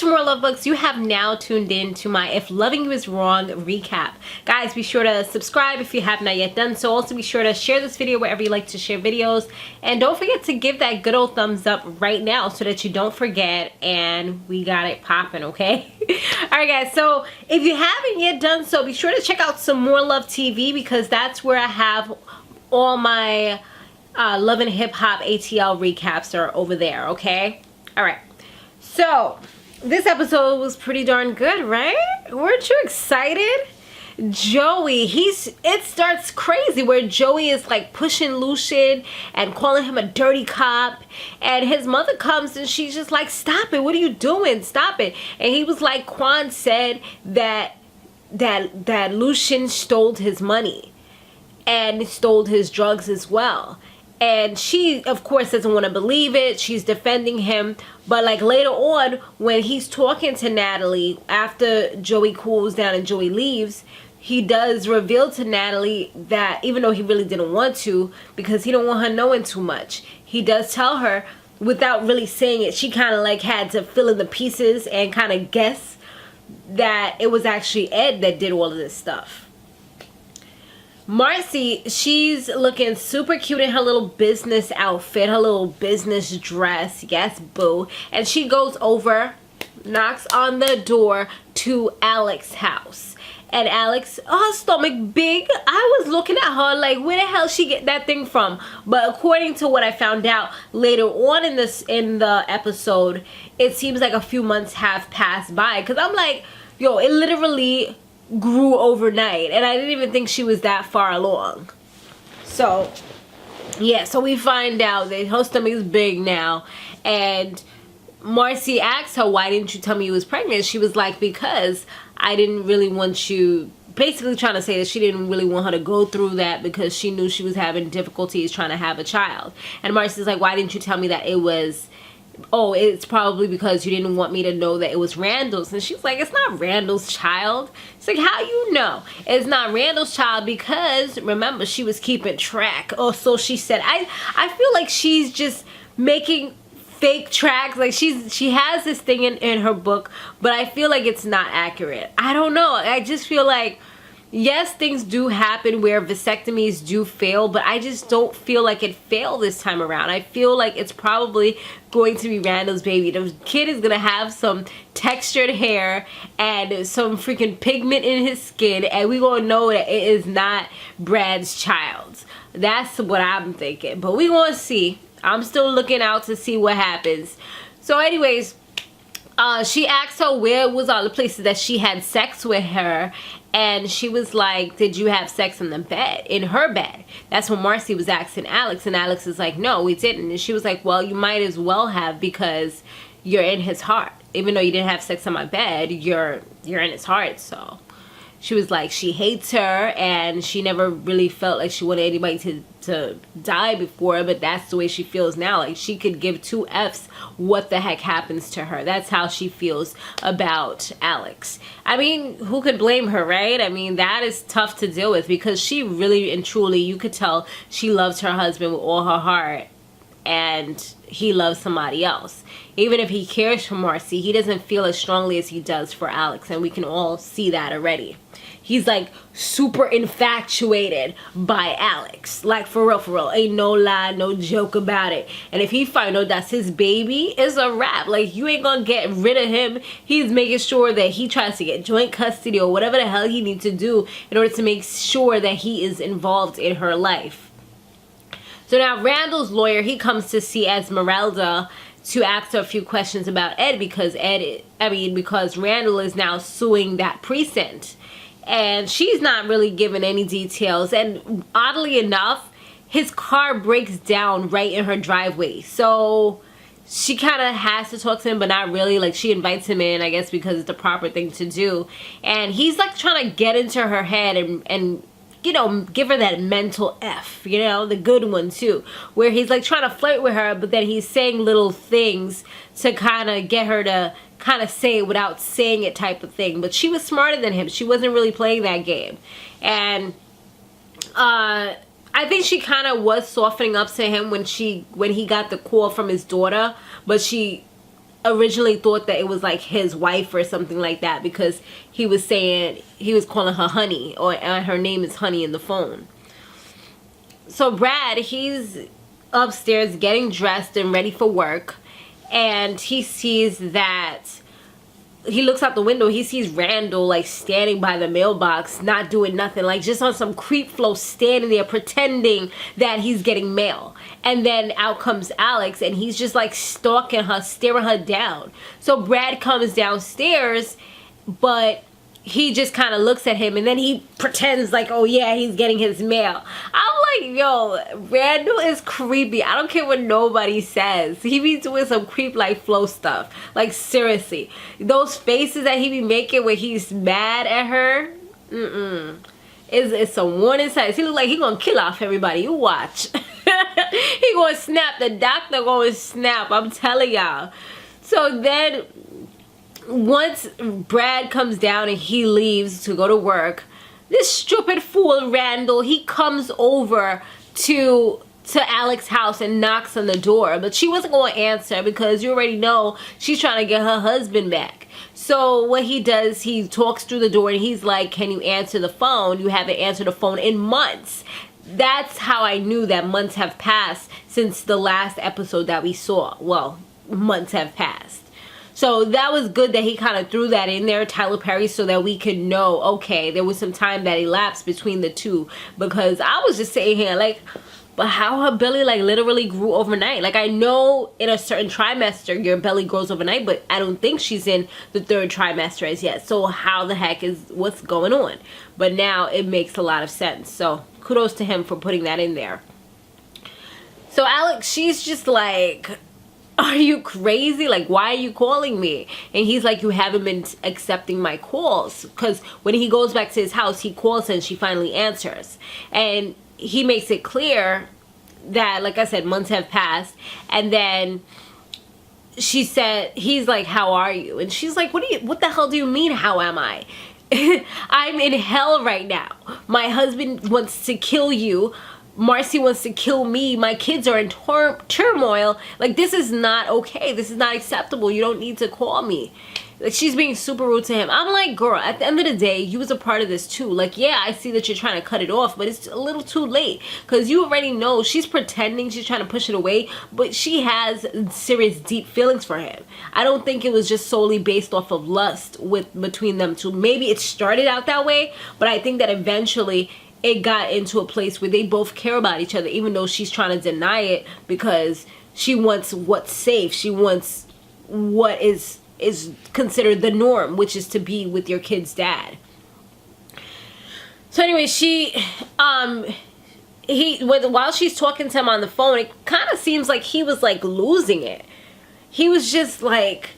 Samore Love Books. You have now tuned in to my If Loving You Is Wrong recap. Guys, be sure to subscribe if you have not yet done so. Also, be sure to share this video wherever you like to share videos. And don't forget to give that good old thumbs up right now so that you don't forget and we got it popping, okay? Alright guys, so if you haven't yet done so, be sure to check out Samore Love TV because that's where I have all my Love and Hip Hop ATL recaps are over there, okay? Alright. So, this episode was pretty darn good, right? Weren't you excited? Joey, it starts crazy where Joey is like pushing Lucian and calling him a dirty cop, and his mother comes and she's just like, stop it, what are you doing, stop it. And he was like, Quan said that Lucian stole his money and stole his drugs as well. And she, of course, doesn't want to believe it. She's defending him. But, like, later on, when he's talking to Natalie, after Joey cools down and Joey leaves, he does reveal to Natalie that, even though he really didn't want to, because he don't want her knowing too much, he does tell her, without really saying it, she kind of, like, had to fill in the pieces and kind of guess that it was actually Ed that did all of this stuff. Marcy, she's looking super cute in her little business outfit, her little business dress. Yes, boo. And she goes over, knocks on the door to Alex's house. And Alex, her stomach big. I was looking at her like, where the hell she get that thing from? But according to what I found out later on in the episode, it seems like a few months have passed by. Because I'm like, yo, it literally grew overnight, and I didn't even think she was that far along. So yeah, so we find out that her stomach is big now, and Marcy asks her, why didn't you tell me you was pregnant? She was like, because I didn't really want you, basically trying to say that she didn't really want her to go through that because she knew she was having difficulties trying to have a child. And Marcy's like, why didn't you tell me that it was, oh, it's probably because you didn't want me to know that it was Randall's. And she's like, it's not Randall's child. It's like, how you know it's not Randall's child? Because remember, she was keeping track. Oh, so she said. I feel like she's just making fake tracks. Like she has this thing in her book, but I feel like it's not accurate. I don't know. I just feel like, yes, things do happen where vasectomies do fail, but I just don't feel like it failed this time around. I feel like it's probably going to be Randall's baby. The kid is going to have some textured hair and some freaking pigment in his skin, and we're going to know that it is not Brad's child. That's what I'm thinking, but we're going to see. I'm still looking out to see what happens. So anyways, she asked her where was all the places that she had sex with her, and she was like, did you have sex in the bed, in her bed? That's when Marcy was asking Alex, and Alex is like, no, we didn't. And she was like, well, you might as well have, because you're in his heart. Even though you didn't have sex on my bed, you're in his heart. So she was like, she hates her, and she never really felt like she wanted anybody to die before, but that's the way she feels now. Like, she could give two F's what the heck happens to her. That's how she feels about Alex. I mean, who could blame her, right? I mean, that is tough to deal with, because she really and truly, you could tell she loves her husband with all her heart, and he loves somebody else. Even if he cares for Marcy, he doesn't feel as strongly as he does for Alex, and we can all see that already. He's like super infatuated by Alex. Like, for real. Ain't no lie, no joke about it. And if he find out that's his baby, it's a wrap. Like, you ain't gonna get rid of him. He's making sure that he tries to get joint custody or whatever the hell he needs to do in order to make sure that he is involved in her life. So now Randall's lawyer, he comes to see Esmeralda to ask her a few questions about Ed, because because Randall is now suing that precinct. And she's not really giving any details. And oddly enough, his car breaks down right in her driveway. So she kind of has to talk to him, but not really. Like, she invites him in, I guess, because it's the proper thing to do. And he's like trying to get into her head and you know, give her that mental F, you know, the good one too, where he's like trying to flirt with her, but then he's saying little things to kind of get her to kind of say it without saying it, type of thing. But she was smarter than him. She wasn't really playing that game. And I think she kind of was softening up to him when he got the call from his daughter, but she originally thought that it was like his wife or something like that, because he was saying, he was calling her honey, or her name is Honey in the phone. So Brad, he's upstairs getting dressed and ready for work, and he sees that, he looks out the window, he sees Randall like standing by the mailbox, not doing nothing, like just on some creep flow, standing there pretending that he's getting mail. And then out comes Alex, and he's just like stalking her, staring her down. So Brad comes downstairs, but he just kind of looks at him, and then he pretends like, oh yeah, he's getting his mail. I'm like, yo, Randall is creepy. I don't care what nobody says. He be doing some creep like flow stuff. Like, seriously. Those faces that he be making when he's mad at her, it's some warning signs. He look like he gonna kill off everybody. You watch. He gonna snap. The doctor gonna snap. I'm telling y'all. So then, once Brad comes down and he leaves to go to work, this stupid fool Randall, he comes over to Alex's house and knocks on the door, but she wasn't going to answer because you already know she's trying to get her husband back. So what he does, he talks through the door and he's like, can you answer the phone? You haven't answered the phone in months. That's how I knew that months have passed since the last episode that we saw. Well, months have passed. So that was good that he kind of threw that in there, Tyler Perry, so that we could know, okay, there was some time that elapsed between the two. Because I was just sitting here like, but how her belly like literally grew overnight? Like, I know in a certain trimester your belly grows overnight, but I don't think she's in the 3rd trimester as yet. So how the heck is, what's going on? But now it makes a lot of sense. So kudos to him for putting that in there. So Alex, she's just like, are you crazy? Like, why are you calling me? And he's like, you haven't been accepting my calls. Because when he goes back to his house, he calls her and she finally answers. And he makes it clear that, like I said, months have passed. And then she said, he's like, how are you? And she's like, what the hell do you mean, how am I? I'm in hell right now. My husband wants to kill you. Marcy wants to kill me. My kids are in turmoil. Like, this is not okay. This is not acceptable. You don't need to call me. Like, she's being super rude to him. I'm like, girl, at the end of the day, you was a part of this too. Like, yeah, I see that you're trying to cut it off, but it's a little too late. Because you already know she's pretending she's trying to push it away, but she has serious, deep feelings for him. I don't think it was just solely based off of lust between them two. Maybe it started out that way, but I think that eventually it got into a place where they both care about each other, even though she's trying to deny it because she wants what's safe. She wants what is considered the norm, which is to be with your kid's dad. So anyway, while she's talking to him on the phone, it kind of seems like he was like losing it. He was just like,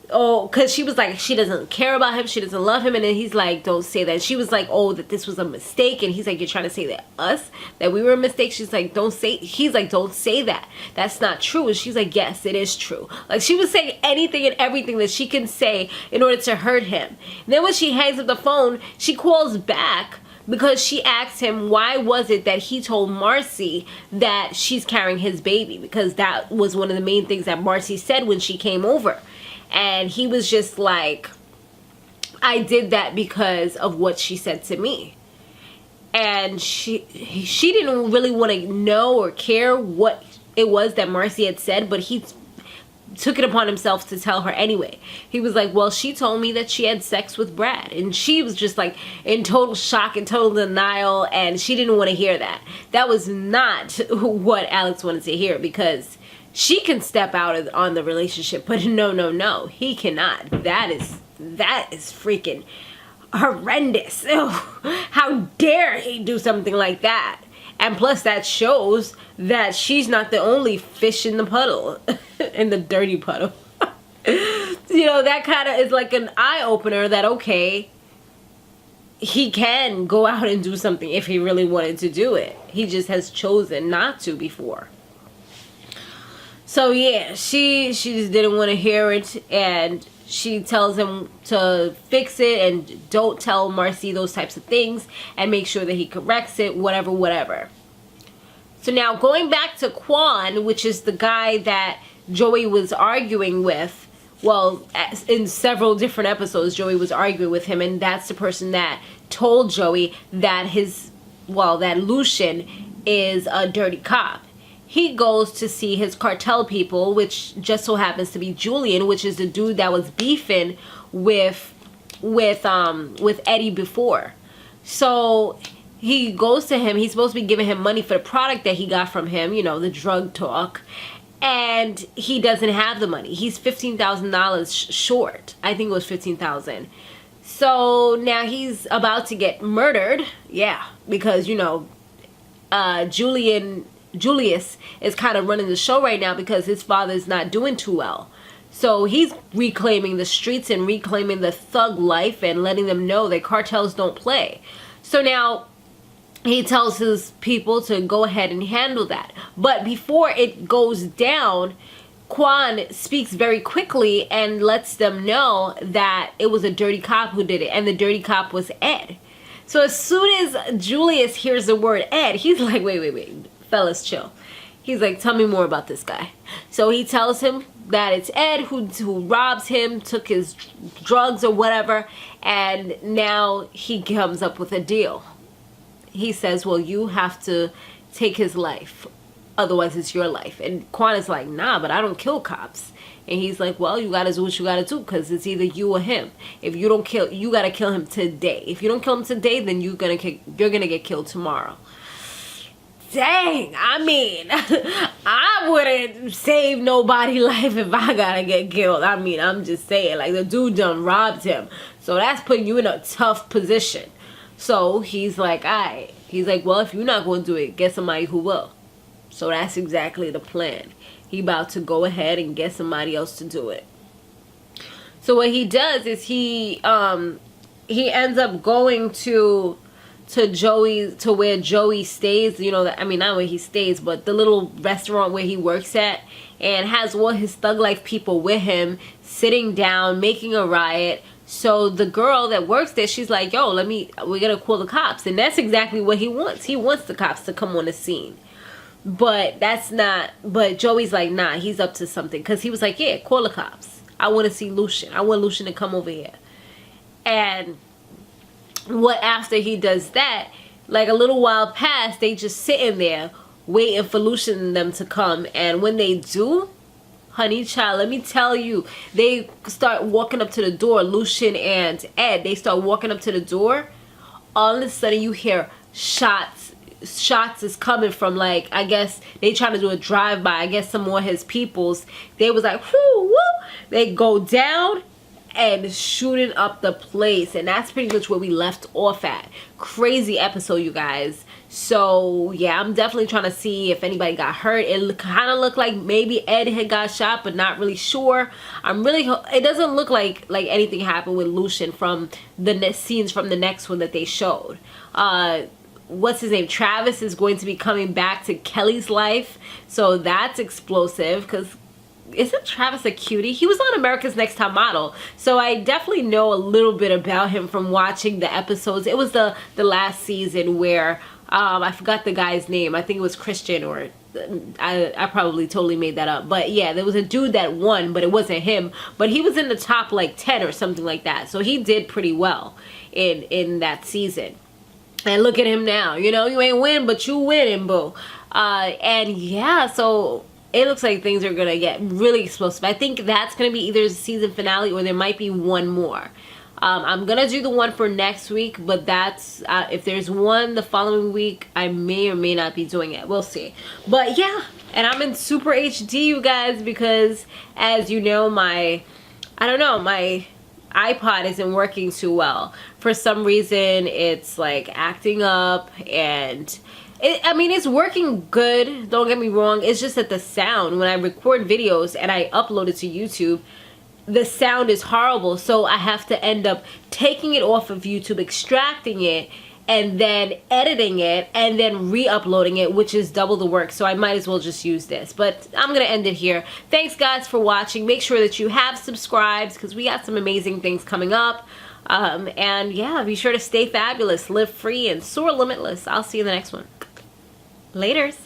oh, because she was like, she doesn't care about him, she doesn't love him, and then he's like, don't say that. She was like, oh, that this was a mistake, and he's like, you're trying to say that we were a mistake? She's like, he's like, don't say that, that's not true. And she's like, yes, it is true. Like, she was saying anything and everything that she can say in order to hurt him. And then when she hangs up the phone, she calls back because she asked him why was it that he told Marcy that she's carrying his baby, because that was one of the main things that Marcy said when she came over. And he was just like, I did that because of what she said to me. And she didn't really want to know or care what it was that Marcy had said, but he took it upon himself to tell her anyway. He was like, well, she told me that she had sex with Brad. And she was just like in total shock and total denial, and she didn't want to hear that. That was not what Alex wanted to hear, because she can step out on the relationship, but no, he cannot. That is freaking horrendous. Ew, how dare he do something like that? And plus, that shows that she's not the only fish in the puddle, in the dirty puddle. You know, that kind of is like an eye-opener that, okay, he can go out and do something if he really wanted to do it. He just has chosen not to before. So yeah, she just didn't want to hear it, and she tells him to fix it and don't tell Marcy those types of things and make sure that he corrects it, whatever. So now going back to Quan, which is the guy that Joey was arguing with, well, in several different episodes, Joey was arguing with him, and that's the person that told Joey that that Lucian is a dirty cop. He goes to see his cartel people, which just so happens to be Julian, which is the dude that was beefing with Eddie before. So he goes to him. He's supposed to be giving him money for the product that he got from him, you know, the drug talk. And he doesn't have the money. He's $15,000 short. I think it was $15,000. So now he's about to get murdered. Yeah, because, you know, Julius is kind of running the show right now because his father's not doing too well. So he's reclaiming the streets and reclaiming the thug life and letting them know that cartels don't play. So now he tells his people to go ahead and handle that. But before it goes down, Quan speaks very quickly and lets them know that it was a dirty cop who did it. And the dirty cop was Ed. So as soon as Julius hears the word Ed, he's like, wait, fellas, chill. He's like, tell me more about this guy. So he tells him that it's Ed who robs him, took his drugs or whatever. And now he comes up with a deal. He says, well, you have to take his life. Otherwise, it's your life. And Quan is like, nah, but I don't kill cops. And he's like, well, you got to do what you got to do because it's either you or him. If you don't kill, you got to kill him today. If you don't kill him today, then you're going to get killed tomorrow. Dang, I mean, I wouldn't save nobody's life if I got to get killed. I mean, I'm just saying, like, the dude done robbed him. So that's putting you in a tough position. So he's like, all right. He's like, well, if you're not going to do it, get somebody who will. So that's exactly the plan. He about to go ahead and get somebody else to do it. So what he does is he ends up going to where Joey stays. You know, I mean, not where he stays, but the little restaurant where he works at, and has all his thug life people with him, sitting down, making a riot. So the girl that works there, she's like, yo, we're gonna call the cops. And that's exactly what he wants. He wants the cops to come on the scene. But Joey's like, nah, he's up to something. Because he was like, yeah, call the cops. I want to see Lucian. I want Lucian to come over here. And after he does that, like a little while past, they just sitting there waiting for Lucian and them to come. And when they do, honey child, let me tell you, they start walking up to the door. Lucian and Ed, they start walking up to the door. All of a sudden you hear shots is coming from, like, I guess they trying to do a drive-by. I guess some more of his peoples, they was like, whoo, whoo. They go down and shooting up the place. And that's pretty much where we left off at. Crazy episode, you guys. So yeah, I'm definitely trying to see if anybody got hurt. It kind of looked like maybe Ed had got shot, but not really sure. It doesn't look like anything happened with Lucian from the scenes from the next one that they showed. What's his name? Travis is going to be coming back to Kelly's life. So that's explosive, because isn't Travis a cutie? He was on America's Next Top Model. So I definitely know a little bit about him from watching the episodes. It was the last season where I forgot the guy's name. I think it was Christian, or I probably totally made that up. But yeah, there was a dude that won, but it wasn't him. But he was in the top like 10 or something like that. So he did pretty well in that season. And look at him now. You know, you ain't win, but you winning, boo. And yeah, so it looks like things are going to get really explosive. I think that's going to be either the season finale or there might be one more. I'm going to do the one for next week, but that's, if there's one the following week, I may or may not be doing it. We'll see. But yeah, and I'm in super HD, you guys, because as you know, my iPod isn't working too well. For some reason, it's like acting up, and it's working good, don't get me wrong. It's just that the sound, when I record videos and I upload it to YouTube, the sound is horrible. So I have to end up taking it off of YouTube, extracting it, and then editing it, and then re-uploading it, which is double the work. So I might as well just use this. But I'm going to end it here. Thanks, guys, for watching. Make sure that you have subscribed, because we got some amazing things coming up. And yeah, be sure to stay fabulous, live free, and soar limitless. I'll see you in the next one. Laters.